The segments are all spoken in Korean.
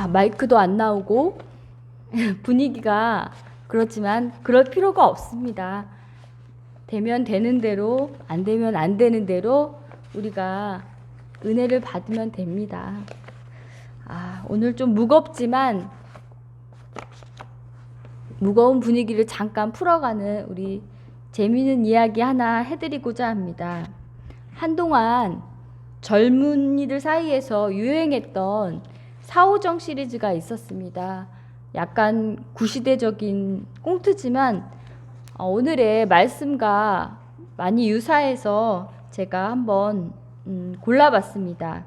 마이크도 안 나오고 분위기가 그렇지만 그럴 필요가 없습니다. 되면 되는 대로, 안 되면 안 되는 대로 우리가 은혜를 받으면 됩니다. 오늘 좀 무겁지만 무거운 분위기를 잠깐 풀어가는 우리 재미있는 이야기 하나 해드리고자 합니다. 한동안 젊은이들 사이에서 유행했던 사오정 시리즈가 있었습니다. 약간 구시대적인 꽁트지만 오늘의 말씀과 많이 유사해서 제가 한번 골라봤습니다.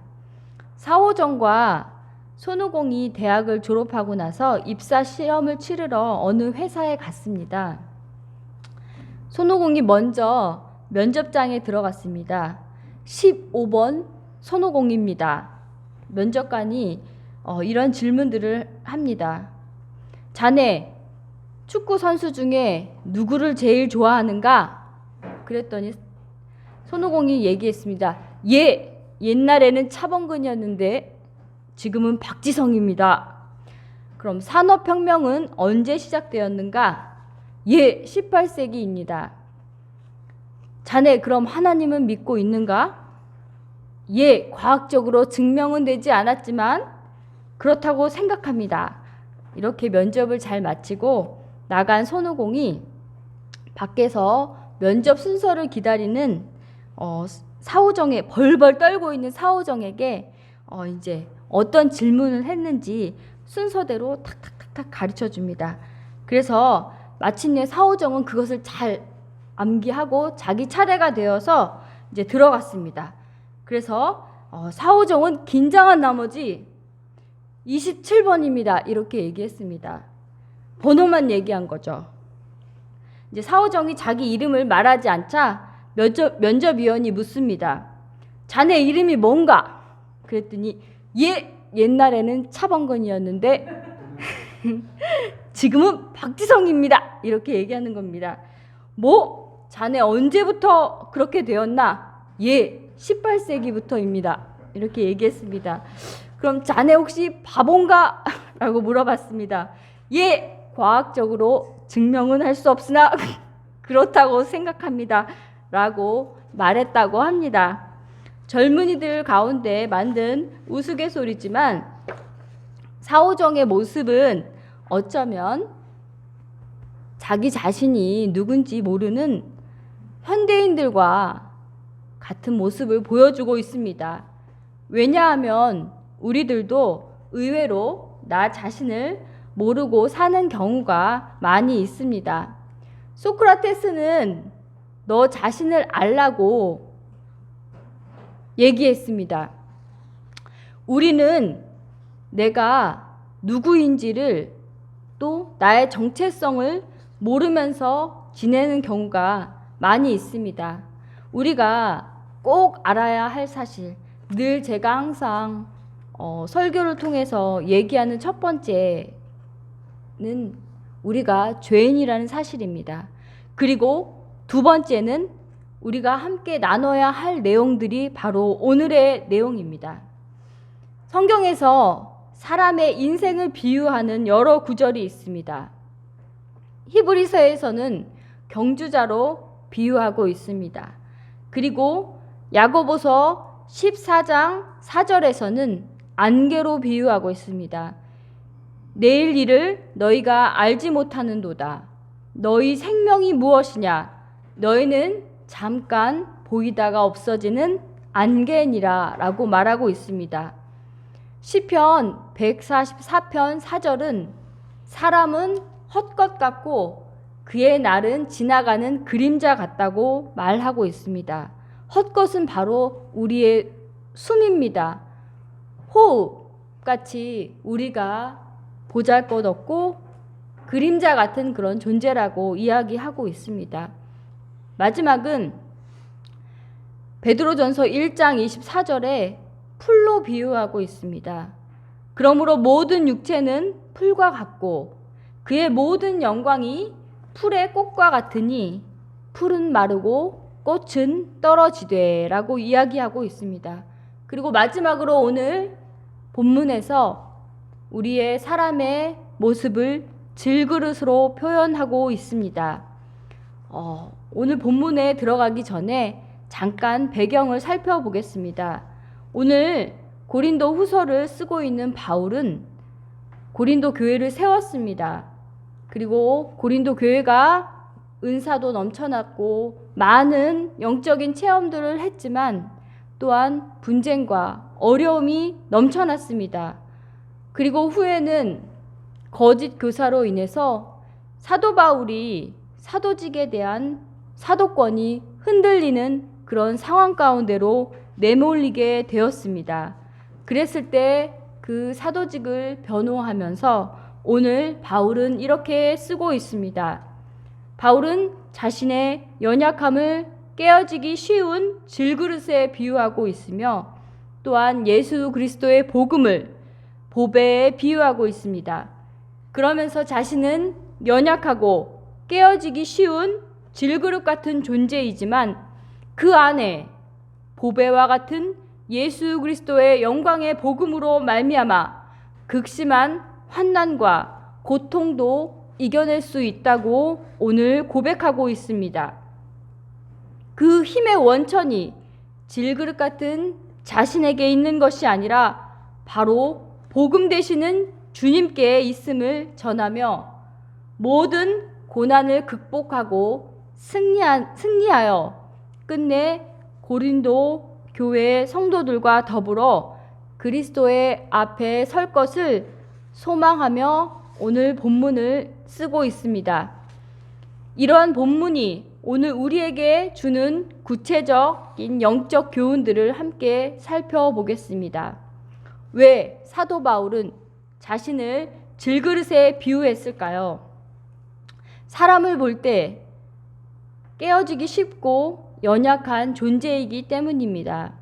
사오정과 손오공이 대학을 졸업하고 나서 입사 시험을 치르러 어느 회사에 갔습니다. 손오공이 먼저 면접장에 들어갔습니다. 15번 손오공입니다. 면접관이 이런 질문들을 합니다. 자네 축구 선수 중에 누구를 제일 좋아하는가? 그랬더니 손오공이 얘기했습니다. 옛날에는 차범근이었는데 지금은 박지성입니다. 그럼 산업혁명은 언제 시작되었는가? 18세기입니다. 자네 그럼 하나님은 믿고 있는가? 과학적으로 증명은 되지 않았지만 그렇다고 생각합니다. 이렇게 면접을 잘 마치고 나간 손오공이 밖에서 면접 순서를 기다리는 사오정에 벌벌 떨고 있는 사오정에게 이제 어떤 질문을 했는지 순서대로 탁탁탁탁 가르쳐 줍니다. 그래서 마침내 사오정은 그것을 잘 암기하고 자기 차례가 되어서 이제 들어갔습니다. 그래서 사오정은 긴장한 나머지 27번입니다. 이렇게 얘기했습니다. 번호만 얘기한 거죠. 이제 사오정이 자기 이름을 말하지 않자 면접위원이 묻습니다. 자네 이름이 뭔가? 그랬더니 옛날에는 차범근이었는데 지금은 박지성입니다. 이렇게 얘기하는 겁니다. 자네 언제부터 그렇게 되었나? 18세기부터입니다. 이렇게 얘기했습니다. 그럼 자네 혹시 바본가? 라고 물어봤습니다. 과학적으로 증명은 할 수 없으나 그렇다고 생각합니다. 라고 말했다고 합니다. 젊은이들 가운데 만든 우스갯소리지만 사오정의 모습은 어쩌면 자기 자신이 누군지 모르는 현대인들과 같은 모습을 보여주고 있습니다. 왜냐하면 우리들도 의외로 나 자신을 모르고 사는 경우가 많이 있습니다. 소크라테스는 너 자신을 알라고 얘기했습니다. 우리는 내가 누구인지를 또 나의 정체성을 모르면서 지내는 경우가 많이 있습니다. 우리가 꼭 알아야 할 사실, 늘 제가 항상 설교를 통해서 얘기하는 첫 번째는 우리가 죄인이라는 사실입니다. 그리고 두 번째는 우리가 함께 나눠야 할 내용들이 바로 오늘의 내용입니다. 성경에서 사람의 인생을 비유하는 여러 구절이 있습니다. 히브리서에서는 경주자로 비유하고 있습니다. 그리고 야고보서 14장 4절에서는 안개로 비유하고 있습니다. 내일 일을 너희가 알지 못하는도다. 너희 생명이 무엇이냐? 너희는 잠깐 보이다가 없어지는 안개니라 라고 말하고 있습니다. 시편 144편 4절은 사람은 헛것 같고 그의 날은 지나가는 그림자 같다고 말하고 있습니다. 헛것은 바로 우리의 숨입니다. 호흡같이 우리가 보잘것없고 그림자 같은 그런 존재라고 이야기하고 있습니다. 마지막은 베드로전서 1장 24절에 풀로 비유하고 있습니다. 그러므로 모든 육체는 풀과 같고 그의 모든 영광이 풀의 꽃과 같으니 풀은 마르고 꽃은 떨어지되 라고 이야기하고 있습니다. 그리고 마지막으로 오늘 본문에서 우리의 사람의 모습을 질그릇으로 표현하고 있습니다. 오늘 본문에 들어가기 전에 잠깐 배경을 살펴보겠습니다. 오늘 고린도 후서를 쓰고 있는 바울은 고린도 교회를 세웠습니다. 그리고 고린도 교회가 은사도 넘쳐났고 많은 영적인 체험들을 했지만 또한 분쟁과 어려움이 넘쳐났습니다. 그리고 후에는 거짓 교사로 인해서 사도 바울이 사도직에 대한 사도권이 흔들리는 그런 상황 가운데로 내몰리게 되었습니다. 그랬을 때 그 사도직을 변호하면서 오늘 바울은 이렇게 쓰고 있습니다. 바울은 자신의 연약함을 깨어지기 쉬운 질그릇에 비유하고 있으며 또한 예수 그리스도의 복음을 보배에 비유하고 있습니다. 그러면서 자신은 연약하고 깨어지기 쉬운 질그릇 같은 존재이지만 그 안에 보배와 같은 예수 그리스도의 영광의 복음으로 말미암아 극심한 환난과 고통도 이겨낼 수 있다고 오늘 고백하고 있습니다. 그 힘의 원천이 질그릇 같은 자신에게 있는 것이 아니라 바로 복음 되시는 주님께 있음을 전하며 모든 고난을 극복하고 승리하여 끝내 고린도 교회 성도들과 더불어 그리스도의 앞에 설 것을 소망하며 오늘 본문을 쓰고 있습니다. 이러한 본문이 오늘 우리에게 주는 구체적인 영적 교훈들을 함께 살펴보겠습니다. 왜 사도 바울은 자신을 질그릇에 비유했을까요? 사람을 볼 때 깨어지기 쉽고 연약한 존재이기 때문입니다.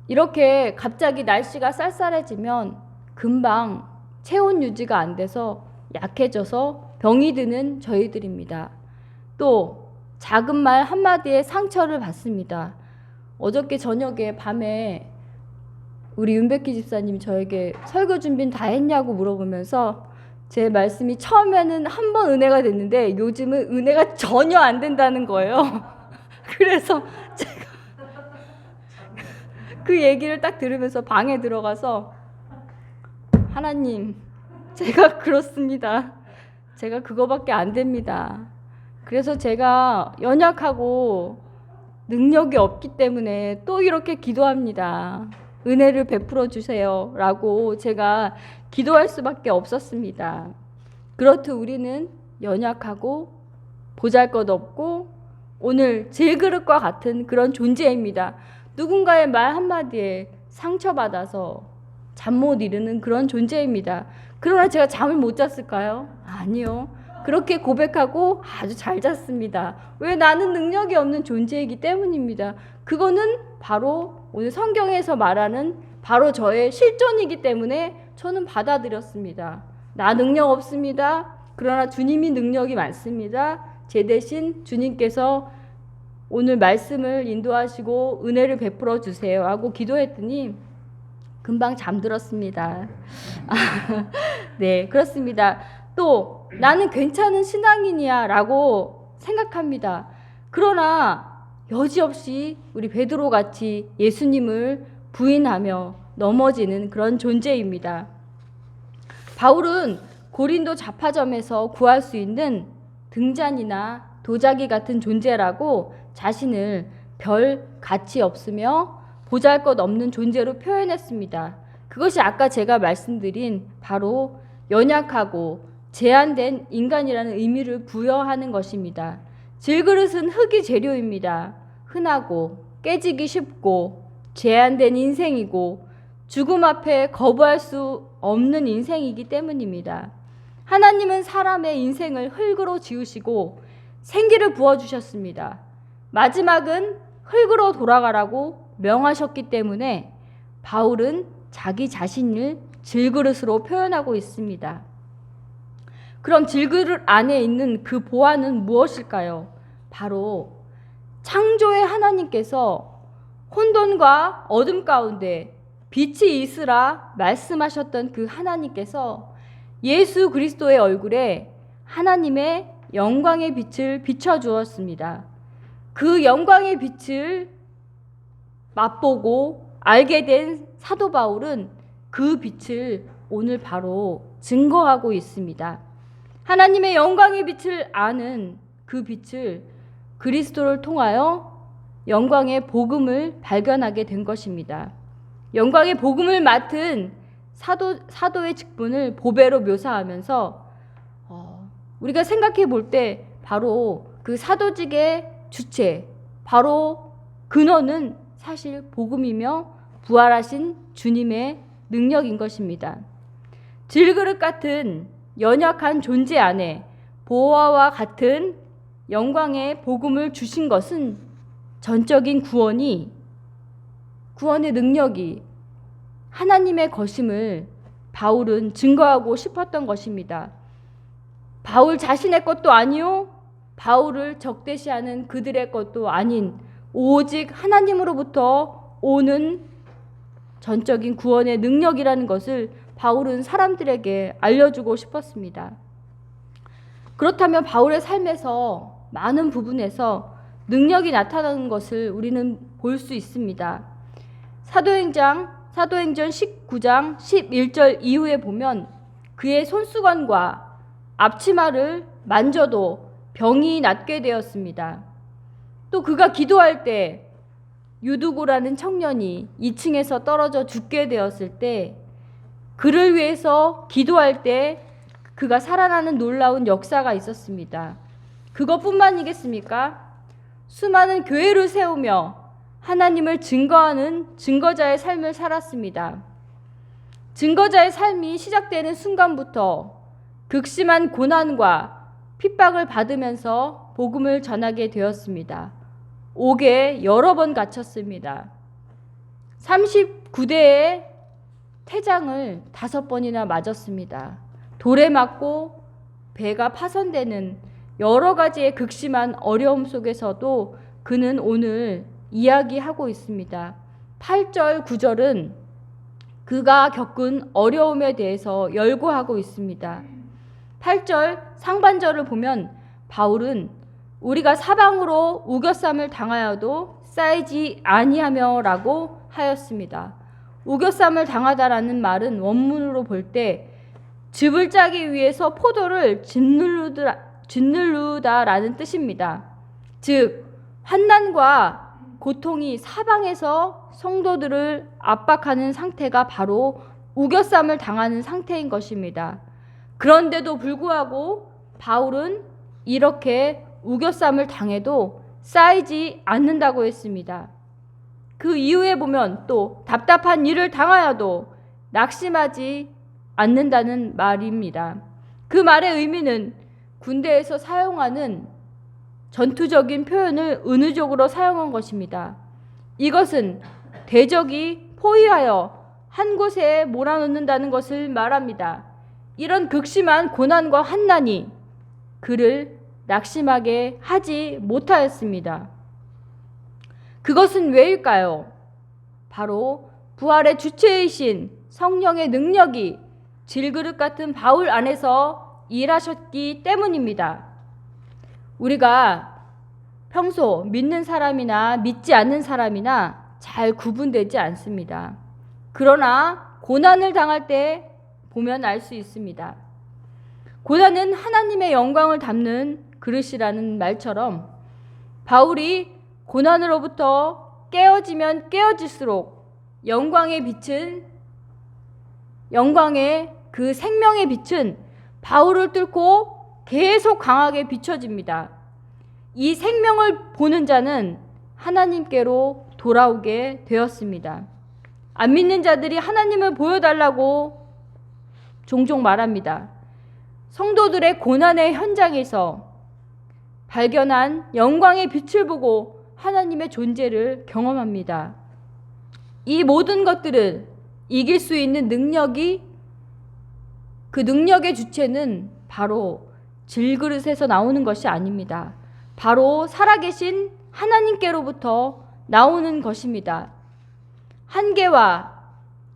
이렇게 갑자기 날씨가 쌀쌀해지면 금방 체온 유지가 안 돼서 약해져서 병이 드는 저희들입니다. 또 작은 말 한마디에 상처를 받습니다. 어저께 저녁에 밤에 우리 윤백기 집사님이 저에게 설교 준비는 다 했냐고 물어보면서 제 말씀이 처음에는 한 번 은혜가 됐는데 요즘은 은혜가 전혀 안 된다는 거예요. 그래서 제가 그 얘기를 딱 들으면서 방에 들어가서 하나님, 제가 그렇습니다. 제가 그거밖에 안 됩니다. 그래서 제가 연약하고 능력이 없기 때문에 또 이렇게 기도합니다. 은혜를 베풀어 주세요 라고 제가 기도할 수밖에 없었습니다. 그렇듯 우리는 연약하고 보잘것없고 오늘 질그릇과 같은 그런 존재입니다. 누군가의 말 한마디에 상처받아서 잠 못 이루는 그런 존재입니다. 그러나 제가 잠을 못 잤을까요? 아니요. 그렇게 고백하고 아주 잘 잤습니다. 왜? 나는 능력이 없는 존재이기 때문입니다. 그거는 바로 오늘 성경에서 말하는 바로 저의 실존이기 때문에 저는 받아들였습니다. 나 능력 없습니다. 그러나 주님이 능력이 많습니다. 제 대신 주님께서 오늘 말씀을 인도하시고 은혜를 베풀어 주세요 하고 기도했더니 금방 잠들었습니다. 네, 그렇습니다. 또 나는 괜찮은 신앙인이야 라고 생각합니다. 그러나 여지없이 우리 베드로 같이 예수님을 부인하며 넘어지는 그런 존재입니다. 바울은 고린도 잡화점에서 구할 수 있는 등잔이나 도자기 같은 존재라고 자신을 별 가치 없으며 보잘것없는 존재로 표현했습니다. 그것이 아까 제가 말씀드린 바로 연약하고 제한된 인간이라는 의미를 부여하는 것입니다. 질그릇은 흙이 재료입니다. 흔하고 깨지기 쉽고 제한된 인생이고 죽음 앞에 거부할 수 없는 인생이기 때문입니다. 하나님은 사람의 인생을 흙으로 지으시고 생기를 부어주셨습니다. 마지막은 흙으로 돌아가라고 명하셨기 때문에 바울은 자기 자신을 질그릇으로 표현하고 있습니다. 그럼 질그릇 안에 있는 그 보화는 무엇일까요? 바로 창조의 하나님께서 혼돈과 어둠 가운데 빛이 있으라 말씀하셨던 그 하나님께서 예수 그리스도의 얼굴에 하나님의 영광의 빛을 비춰주었습니다. 그 영광의 빛을 맛보고 알게 된 사도 바울은 그 빛을 오늘 바로 증거하고 있습니다. 하나님의 영광의 빛을 아는 그 빛을 그리스도를 통하여 영광의 복음을 발견하게 된 것입니다. 영광의 복음을 맡은 사도의 직분을 보배로 묘사하면서 우리가 생각해 볼 때 바로 그 사도직의 주체, 바로 근원은 사실 복음이며 부활하신 주님의 능력인 것입니다. 질그릇 같은 연약한 존재 안에 보화와 같은 영광의 복음을 주신 것은 전적인 구원의 능력이 하나님의 것임을 바울은 증거하고 싶었던 것입니다. 바울 자신의 것도 아니요, 바울을 적대시하는 그들의 것도 아닌 오직 하나님으로부터 오는 전적인 구원의 능력이라는 것을 바울은 사람들에게 알려주고 싶었습니다. 그렇다면 바울의 삶에서 많은 부분에서 능력이 나타나는 것을 우리는 볼 수 있습니다. 사도행전 19장 11절 이후에 보면 그의 손수건과 앞치마를 만져도 병이 낫게 되었습니다. 또 그가 기도할 때 유두고라는 청년이 2층에서 떨어져 죽게 되었을 때 그를 위해서 기도할 때 그가 살아나는 놀라운 역사가 있었습니다. 그것뿐만이겠습니까? 수많은 교회를 세우며 하나님을 증거하는 증거자의 삶을 살았습니다. 증거자의 삶이 시작되는 순간부터 극심한 고난과 핍박을 받으면서 복음을 전하게 되었습니다. 옥에 여러 번 갇혔습니다. 39대의 태장을 5번이나 맞았습니다. 돌에 맞고 배가 파손되는 여러 가지의 극심한 어려움 속에서도 그는 오늘 이야기하고 있습니다. 8절, 9절은 그가 겪은 어려움에 대해서 열거하고 있습니다. 8절 상반절을 보면 바울은 우리가 사방으로 우겨쌈을 당하여도 쌓이지 아니하며 라고 하였습니다. 우겨쌈을 당하다라는 말은 원문으로 볼 때 즙을 짜기 위해서 포도를 짓누르다라는 뜻입니다. 즉 환난과 고통이 사방에서 성도들을 압박하는 상태가 바로 우겨쌈을 당하는 상태인 것입니다. 그런데도 불구하고 바울은 이렇게 우겨쌈을 당해도 쌓이지 않는다고 했습니다. 그 이후에 보면 또 답답한 일을 당하여도 낙심하지 않는다는 말입니다. 그 말의 의미는 군대에서 사용하는 전투적인 표현을 은유적으로 사용한 것입니다. 이것은 대적이 포위하여 한 곳에 몰아넣는다는 것을 말합니다. 이런 극심한 고난과 환난이 그를 낙심하게 하지 못하였습니다. 그것은 왜일까요? 바로 부활의 주체이신 성령의 능력이 질그릇 같은 바울 안에서 일하셨기 때문입니다. 우리가 평소 믿는 사람이나 믿지 않는 사람이나 잘 구분되지 않습니다. 그러나 고난을 당할 때 보면 알 수 있습니다. 고난은 하나님의 영광을 담는 그릇이라는 말처럼 바울이 고난으로부터 깨어지면 깨어질수록 영광의 그 생명의 빛은 바울을 뚫고 계속 강하게 비춰집니다. 이 생명을 보는 자는 하나님께로 돌아오게 되었습니다. 안 믿는 자들이 하나님을 보여달라고 종종 말합니다. 성도들의 고난의 현장에서 발견한 영광의 빛을 보고 하나님의 존재를 경험합니다. 이 모든 것들을 이길 수 있는 능력이, 그 능력의 주체는 바로 질그릇에서 나오는 것이 아닙니다. 바로 살아계신 하나님께로부터 나오는 것입니다. 한계와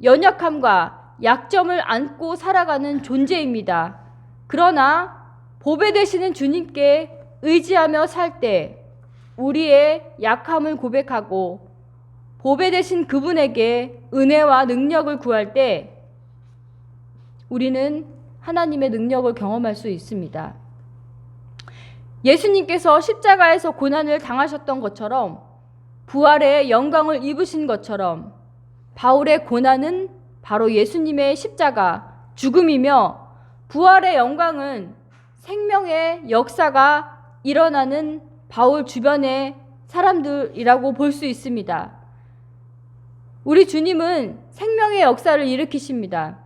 연약함과 약점을 안고 살아가는 존재입니다. 그러나 보배 되시는 주님께 의지하며 살 때 우리의 약함을 고백하고 보배 되신 그분에게 은혜와 능력을 구할 때 우리는 하나님의 능력을 경험할 수 있습니다. 예수님께서 십자가에서 고난을 당하셨던 것처럼 부활의 영광을 입으신 것처럼 바울의 고난은 바로 예수님의 십자가, 죽음이며 부활의 영광은 생명의 역사가 일어나는 바울 주변의 사람들이라고 볼 수 있습니다. 우리 주님은 생명의 역사를 일으키십니다.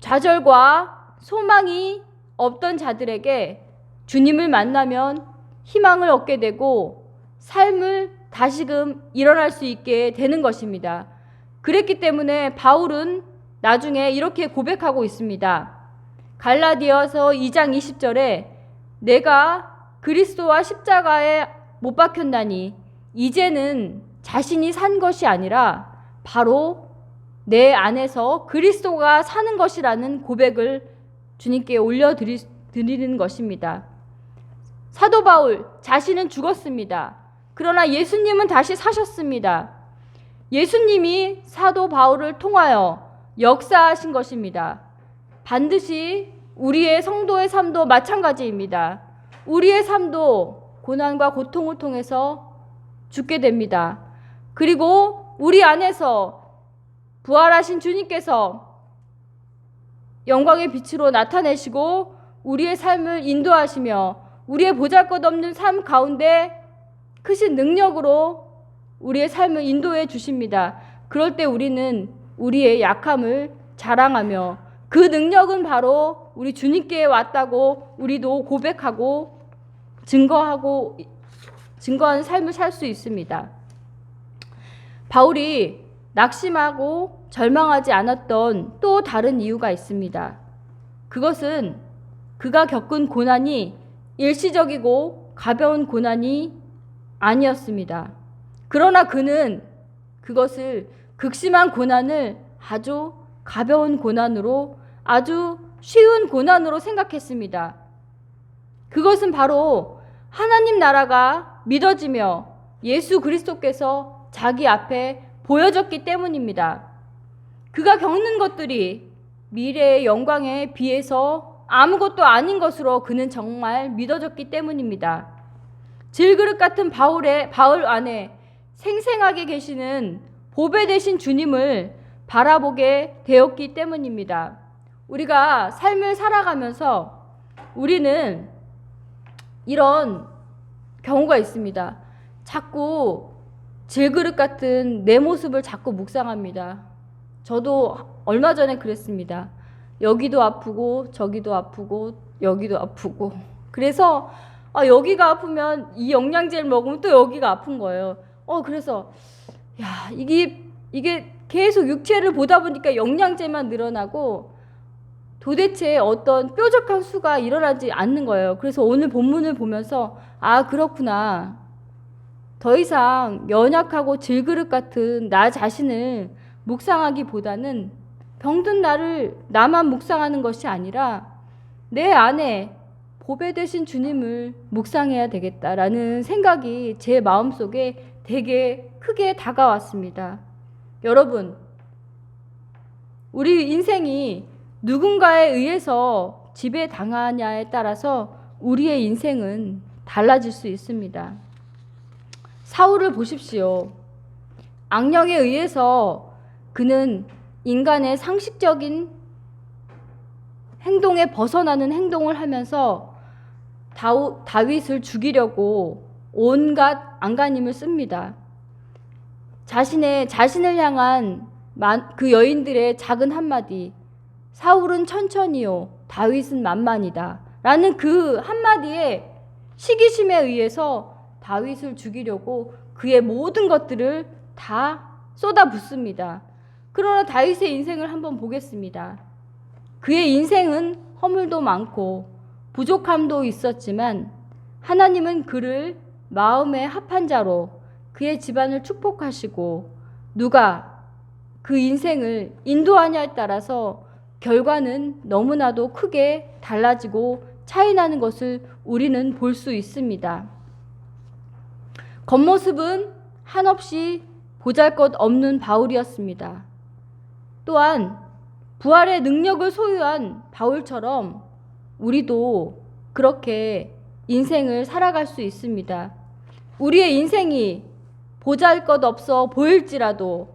좌절과 소망이 없던 자들에게 주님을 만나면 희망을 얻게 되고 삶을 다시금 일어날 수 있게 되는 것입니다. 그랬기 때문에 바울은 나중에 이렇게 고백하고 있습니다. 갈라디아서 2장 20절에 내가 그리스도와 십자가에 못 박혔나니 이제는 자신이 산 것이 아니라 바로 내 안에서 그리스도가 사는 것이라는 고백을 주님께 올려드리는 것입니다. 사도 바울 자신은 죽었습니다. 그러나 예수님은 다시 사셨습니다. 예수님이 사도 바울을 통하여 역사하신 것입니다. 반드시 우리의 성도의 삶도 마찬가지입니다. 우리의 삶도 고난과 고통을 통해서 죽게 됩니다. 그리고 우리 안에서 부활하신 주님께서 영광의 빛으로 나타내시고 우리의 삶을 인도하시며 우리의 보잘것없는 삶 가운데 크신 능력으로 우리의 삶을 인도해 주십니다. 그럴 때 우리는 우리의 약함을 자랑하며 그 능력은 바로 우리 주님께 왔다고 우리도 고백하고 증거하는 삶을 살 수 있습니다. 바울이 낙심하고 절망하지 않았던 또 다른 이유가 있습니다. 그것은 그가 겪은 고난이 일시적이고 가벼운 고난이 아니었습니다. 그러나 그는 그것을 극심한 고난을 아주 가벼운 고난으로 아주 쉬운 고난으로 생각했습니다. 그것은 바로 하나님 나라가 믿어지며 예수 그리스도께서 자기 앞에 보여졌기 때문입니다. 그가 겪는 것들이 미래의 영광에 비해서 아무것도 아닌 것으로 그는 정말 믿어졌기 때문입니다. 질그릇 같은 바울 안에 생생하게 계시는 보배 되신 주님을 바라보게 되었기 때문입니다. 우리가 삶을 살아가면서 우리는 이런 경우가 있습니다. 자꾸 질그릇 같은 내 모습을 자꾸 묵상합니다. 저도 얼마 전에 그랬습니다. 여기도 아프고 저기도 아프고 여기도 아프고 그래서 여기가 아프면 이 영양제를 먹으면 또 여기가 아픈 거예요. 그래서 이게 계속 육체를 보다 보니까 영양제만 늘어나고 도대체 어떤 뾰족한 수가 일어나지 않는 거예요. 그래서 오늘 본문을 보면서 그렇구나. 더 이상 연약하고 질그릇 같은 나 자신을 묵상하기보다는 병든 나만 묵상하는 것이 아니라 내 안에 보배 되신 주님을 묵상해야 되겠다라는 생각이 제 마음속에 되게 크게 다가왔습니다. 여러분, 우리 인생이 누군가에 의해서 지배당하냐에 따라서 우리의 인생은 달라질 수 있습니다. 사울을 보십시오. 악령에 의해서 그는 인간의 상식적인 행동에 벗어나는 행동을 하면서 다윗을 죽이려고 온갖 안간힘을 씁니다. 자신을 향한 그 여인들의 작은 한마디, 사울은 천천히요, 다윗은 만만이다 라는 그 한마디에 시기심에 의해서 다윗을 죽이려고 그의 모든 것들을 다 쏟아붓습니다. 그러나 다윗의 인생을 한번 보겠습니다. 그의 인생은 허물도 많고 부족함도 있었지만 하나님은 그를 마음의 합한 자로 그의 집안을 축복하시고 누가 그 인생을 인도하냐에 따라서 결과는 너무나도 크게 달라지고 차이나는 것을 우리는 볼 수 있습니다. 겉모습은 한없이 보잘것없는 바울이었습니다. 또한 부활의 능력을 소유한 바울처럼 우리도 그렇게 인생을 살아갈 수 있습니다. 우리의 인생이 보잘것없어 보일지라도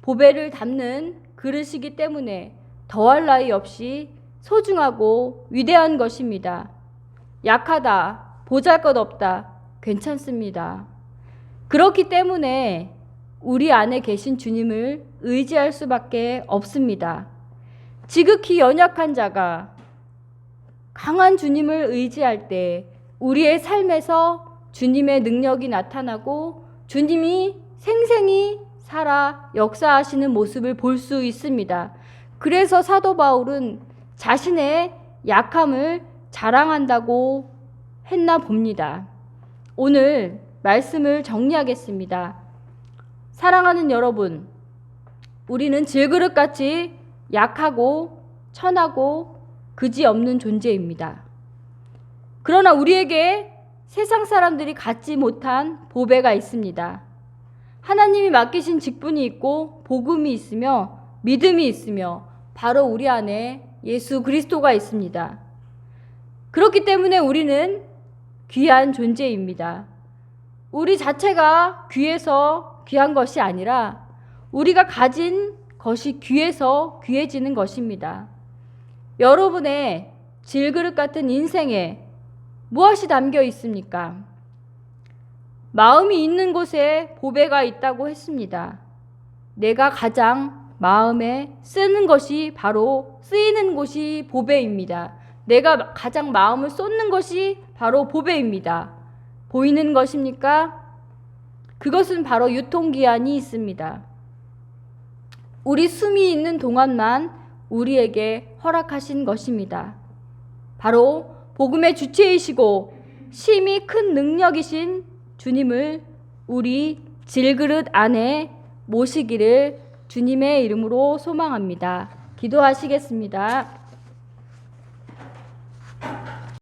보배를 담는 그릇이기 때문에 더할 나위 없이 소중하고 위대한 것입니다. 약하다, 보잘것없다, 괜찮습니다. 그렇기 때문에 우리 안에 계신 주님을 의지할 수밖에 없습니다. 지극히 연약한 자가 강한 주님을 의지할 때 우리의 삶에서 주님의 능력이 나타나고 주님이 생생히 살아 역사하시는 모습을 볼 수 있습니다. 그래서 사도 바울은 자신의 약함을 자랑한다고 했나 봅니다. 오늘 말씀을 정리하겠습니다. 사랑하는 여러분, 우리는 질그릇같이 약하고 천하고 그지없는 존재입니다. 그러나 우리에게 세상 사람들이 갖지 못한 보배가 있습니다. 하나님이 맡기신 직분이 있고 복음이 있으며 믿음이 있으며 바로 우리 안에 예수 그리스도가 있습니다. 그렇기 때문에 우리는 귀한 존재입니다. 우리 자체가 귀해서 귀한 것이 아니라 우리가 가진 것이 귀해서 귀해지는 것입니다. 여러분의 질그릇 같은 인생에 무엇이 담겨 있습니까? 마음이 있는 곳에 보배가 있다고 했습니다. 내가 가장 마음에 쓰는 것이 바로 쓰이는 곳이 보배입니다. 내가 가장 마음을 쏟는 것이 바로 보배입니다. 보이는 것입니까? 그것은 바로 유통기한이 있습니다. 우리 숨이 있는 동안만 우리에게 허락하신 것입니다. 바로 복음의 주체이시고 심히 큰 능력이신 주님을 우리 질그릇 안에 모시기를 주님의 이름으로 소망합니다. 기도하시겠습니다.